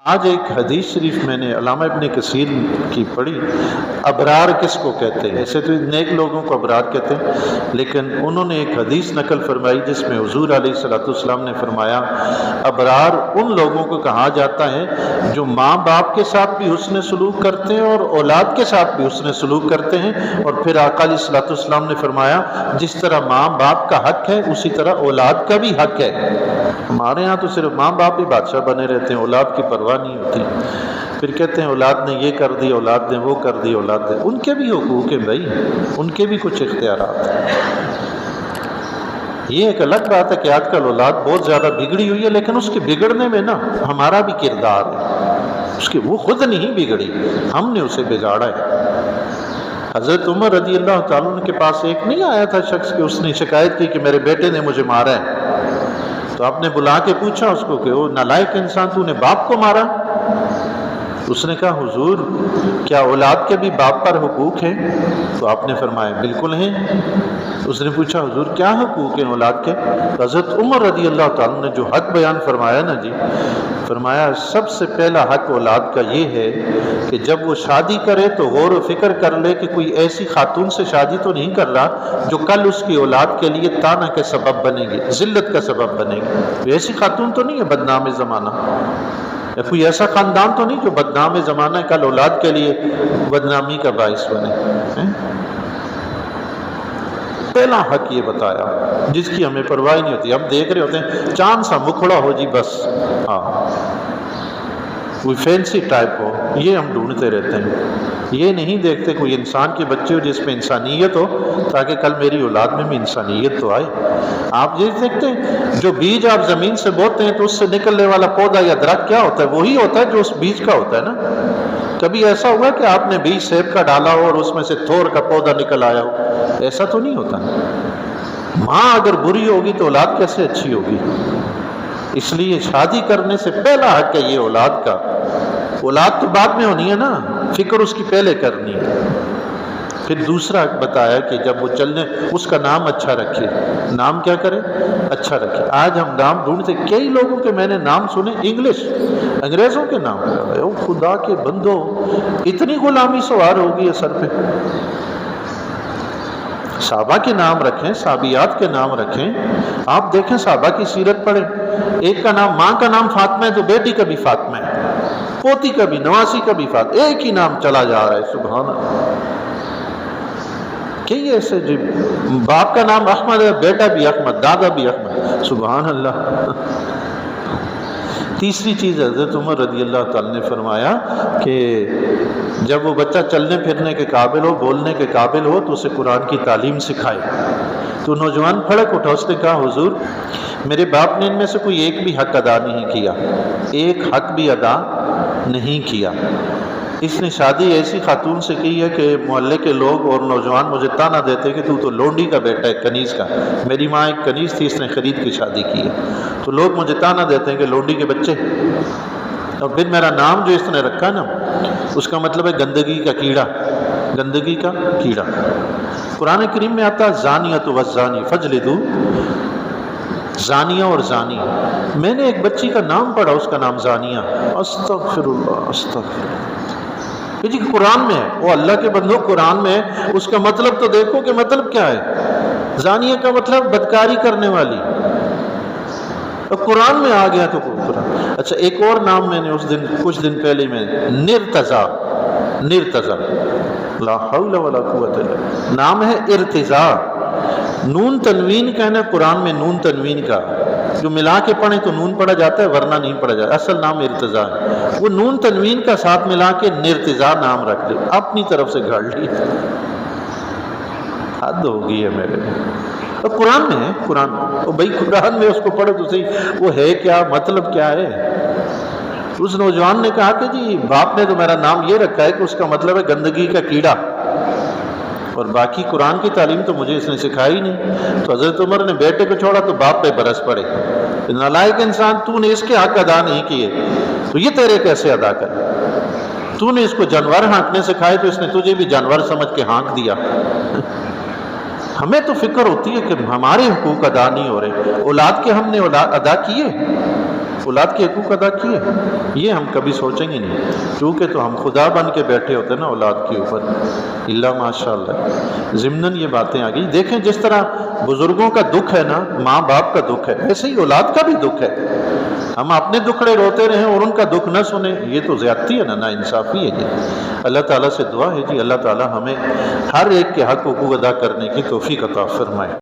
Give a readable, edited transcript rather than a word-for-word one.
آج ایک حدیث شریف میں نے علامہ ابن کثیر کی پڑھی، ابرار کس کو کہتے ہیں؟ ایسے تو نیک لوگوں کو ابرار کہتے ہیں، لیکن انہوں نے ایک حدیث نقل فرمائی جس میں حضور علیہ الصلوۃ والسلام نے فرمایا ابرار ان لوگوں کو کہا جاتا ہے جو ماں باپ کے ساتھ بھی حسن سلوک کرتے ہیں اور اولاد کے ساتھ بھی حسن سلوک کرتے ہیں۔ اور پھر آقا علیہ الصلوۃ والسلام نے فرمایا جس طرح ماں باپ کا حق ہے اسی طرح اولاد کا بھی حق ہے۔ ہمارے ہاں تو صرف ماں باپ ہی بادشاہ بنے رہتے ہیں، اولاد کی پرواہ نہیں ہوتی۔ پھر کہتے ہیں اولاد نے یہ کر دی، اولاد نے وہ کر دی، اولاد نے، ان کے بھی حقوق ہیں بھائی، ان کے بھی کچھ اختیارات ہیں۔ یہ ایک الگ بات ہے کہ آج کل اولاد بہت زیادہ بگڑی ہوئی ہے، لیکن اس کے بگڑنے میں نا ہمارا بھی کردار ہے، اس کے وہ خود نہیں بگڑی، ہم نے اسے بگاڑا ہے۔ حضرت عمر رضی اللہ تعالیٰ عنہ کے پاس ایک نہیں آیا تھا شخص کہ اس نے شکایت کی کہ میرے بیٹے نے مجھے مارا ہے، تو آپ نے بلا کے پوچھا اس کو کہ وہ نالائق انسان، تو نے باپ کو مارا؟ اس نے کہا حضور کیا اولاد کے بھی باپ پر حقوق ہیں؟ تو آپ نے فرمایا بالکل ہیں۔ اس نے پوچھا حضور کیا حقوق ہیں اولاد کے؟ تو حضرت عمر رضی اللہ تعالیٰ نے جو حق بیان فرمایا نا جی، فرمایا سب سے پہلا حق اولاد کا یہ ہے کہ جب وہ شادی کرے تو غور و فکر کر لے کہ کوئی ایسی خاتون سے شادی تو نہیں کر رہا جو کل اس کی اولاد کے لیے طعنہ کے سبب بنے گی، ذلت کا سبب بنے گی۔ ایسی خاتون تو نہیں ہے بدنام زمانہ، یا کوئی ایسا خاندان تو نہیں جو بدنام زمانہ کل اولاد کے لیے بدنامی کا باعث بنے۔ پہلا حق یہ بتایا جس کی ہمیں پرواہ نہیں ہوتی، ہم دیکھ رہے ہوتے ہیں چاند سا مکھڑا ہو جی بس، ہاں کوئی فینسی ٹائپ ہو، یہ ہم ڈھونڈتے رہتے ہیں، یہ نہیں دیکھتے کوئی انسان کے بچے ہو جس میں انسانیت ہو تاکہ کل میری اولاد میں بھی انسانیت تو آئے۔ آپ یہ دیکھتے ہیں جو بیج آپ زمین سے بوتے ہیں تو اس سے نکلنے والا پودا یا درخت کیا ہوتا ہے؟ وہی ہوتا ہے جو اس بیج کا ہوتا ہے نا۔ کبھی ایسا ہوا کہ آپ نے بیج سیب کا ڈالا ہو اور اس میں سے تھور کا پودا نکل آیا ہو؟ ایسا تو نہیں ہوتا۔ ماں اگر بری ہوگی تو اولاد کیسے اچھی ہوگی؟ اس لیے شادی کرنے سے پہلا حق ہے یہ اولاد کا۔ اولاد تو بعد میں ہونی ہے نا، فکر اس کی پہلے کرنی ہے۔ پھر دوسرا حق بتایا کہ جب وہ چلنے اس کا نام اچھا رکھے۔ نام کیا کرے؟ اچھا رکھے۔ آج ہم نام ڈھونڈتے، کئی لوگوں کے میں نے نام سنے انگلش، انگریزوں کے نام، او خدا کے بندو اتنی غلامی سوار ہوگی ہے سر پہ۔ صحابہ کے نام رکھیں، صحابیات کے نام رکھیں۔ آپ دیکھیں صحابہ کی سیرت پڑھیں، ایک کا نام، ماں کا نام فاطمہ ہے تو بیٹی کا بھی فاطمہ ہے، پوتی کا بھی، نواسی کا بھی فاطمہ، ایک ہی نام چلا جا رہا ہے۔ سبحان اللہ، کئی ایسے جی باپ کا نام احمد ہے، بیٹا بھی احمد، دادا بھی احمد، سبحان اللہ۔ تیسری چیز حضرت عمر رضی اللہ تعالیٰ نے فرمایا کہ جب وہ بچہ چلنے پھرنے کے قابل ہو، بولنے کے قابل ہو تو اسے قرآن کی تعلیم سکھائے۔ تو نوجوان پھڑک اٹھا، اس نے کہا حضور میرے باپ نے ان میں سے کوئی ایک بھی حق ادا نہیں کیا، ایک حق بھی ادا نہیں کیا۔ اس نے شادی ایسی خاتون سے کی ہے کہ محلے کے لوگ اور نوجوان مجھے طعنہ دیتے کہ تو لونڈی کا بیٹا ہے، کنیز کا۔ میری ماں ایک کنیز تھی، اس نے خرید کے شادی کی ہے، تو لوگ مجھے طعنہ دیتے ہیں کہ لونڈی کے بچے۔ اور پھر میرا نام جو اس نے رکھا نا اس کا مطلب ہے گندگی کا کیڑا، گندگی کا کیڑا۔ قرآن کریم میں آتا زانیۃ والزانی فجلدوا، زانیہ اور زانی۔ میں نے ایک بچی کا نام پڑھا، اس کا نام زانیہ، استغفر اللہ استغفر اللہ۔ یہ جی قرآن میں ہے، وہ اللہ کے بندو قرآن میں ہے، اس کا مطلب تو دیکھو کہ مطلب کیا ہے۔ زانیہ کا مطلب بدکاری کرنے والی، اور قرآن میں آ گیا تو قرآن۔ اچھا ایک اور نام میں نے اس دن کچھ دن پہلے میں نرتضیٰ، نرتضیٰ، لا حول ولا قوت الا باللہ، نام ہے ارتضاء۔ نون تنوین کا ہے نا قرآن میں، نون تنوین کا جو ملا کے پڑھیں تو نون پڑھا جاتا ہے ورنہ نہیں پڑھا جاتا، اصل نام ارتضاء ہے۔ وہ نون تنوین کا ساتھ ملا کے نرتضاء نام رکھ لے، اپنی طرف سے گھڑ لی، حد ہو گئی ہے میرے۔ اور قرآن میں ہے، قرآن میں بھائی قرآن میں اس کو پڑھو تو صحیح، وہ ہے کیا، مطلب کیا ہے۔ اس نوجوان نے کہا کہ جی باپ نے تو میرا نام یہ رکھا ہے کہ اس کا مطلب ہے گندگی کا کیڑا، اور باقی قرآن کی تعلیم تو مجھے اس نے سکھائی نہیں۔ تو حضرت عمر نے بیٹے کو چھوڑا تو باپ پہ برس پڑے، نالائق انسان، تو نے اس کے حق ادا نہیں کیے تو یہ تیرے کیسے ادا کر؟ تو نے اس کو جانور ہانکنے سکھائے تو اس نے تجھے بھی جانور سمجھ کے ہانک دیا۔ ہمیں تو فکر ہوتی ہے کہ ہمارے حقوق ادا نہیں ہو رہے، اولاد کے ہم نے ادا کیے، اولاد کے حقوق ادا کیے؟ یہ ہم کبھی سوچیں گے نہیں، کیونکہ تو ہم خدا بن کے بیٹھے ہوتے ہیں نا اولاد کے اوپر، اللہ ماشاء اللہ ضمناً یہ باتیں آ گئی۔ دیکھیں جس طرح بزرگوں کا دکھ ہے نا، ماں باپ کا دکھ ہے، ایسے ہی اولاد کا بھی دکھ ہے۔ ہم اپنے دکھڑے روتے رہیں اور ان کا دکھ نہ سنیں، یہ تو زیادتی ہے نا انصافی ہے یہ۔ اللہ تعالیٰ سے دعا ہے جی اللہ تعالیٰ ہمیں ہر ایک کے حق حقوق ادا کرنے کی توفیق عطا فرمائے۔